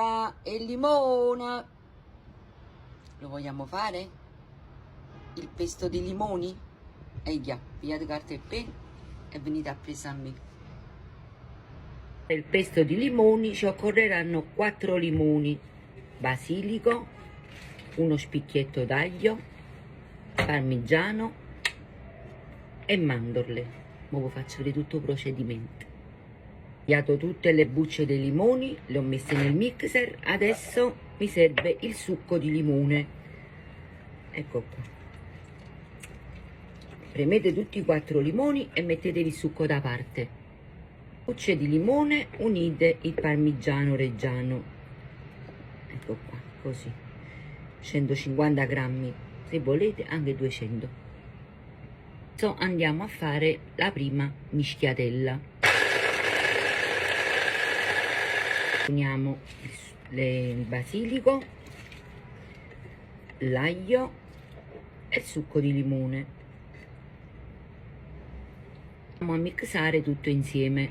Allora, e limone. Lo vogliamo fare? Il pesto di limoni? Già, pigliate carta e penna e venite a presa a me. Per il pesto di limoni ci occorreranno 4 limoni, basilico, uno spicchietto d'aglio, parmigiano e mandorle. Ora vi faccio vedere tutto il procedimento. Ho tagliato tutte le bucce dei limoni, le ho messe nel mixer, adesso mi serve il succo di limone. Ecco qua. Premete tutti i 4 limoni e mettetevi il succo da parte. Bucce di limone, unite il parmigiano reggiano. Ecco qua, così. 150 grammi, se volete anche 200. Adesso andiamo a fare la prima mischiatella. Uniamo il basilico, l'aglio e il succo di limone. Andiamo a mixare tutto insieme.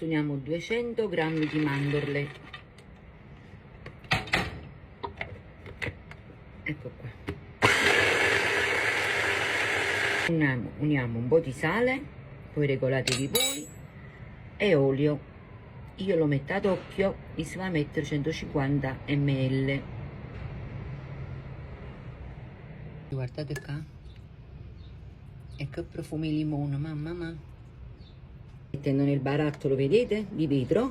Uniamo 200 grammi di mandorle. Ecco qua. Uniamo un po' di sale, poi regolatevi voi, e olio. Io lo metto ad occhio, mi si va a mettere 150 ml. Guardate qua, e che profumi di limone, mamma. Mettendo nel barattolo, vedete, di vetro,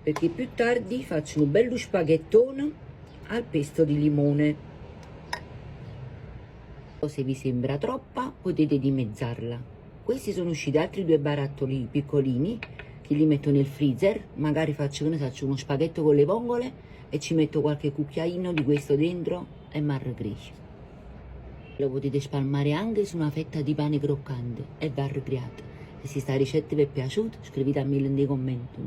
perché più tardi faccio un bello spaghettone al pesto di limone. Se vi sembra troppa potete dimezzarla. Questi sono usciti altri 2 barattoli piccolini che li metto nel freezer, magari faccio uno spaghetto con le vongole e ci metto qualche cucchiaino di questo dentro e margherita. Lo potete spalmare anche su una fetta di pane croccante e va arruggiato. Se questa ricetta vi è piaciuta, scrivetemi nei commenti.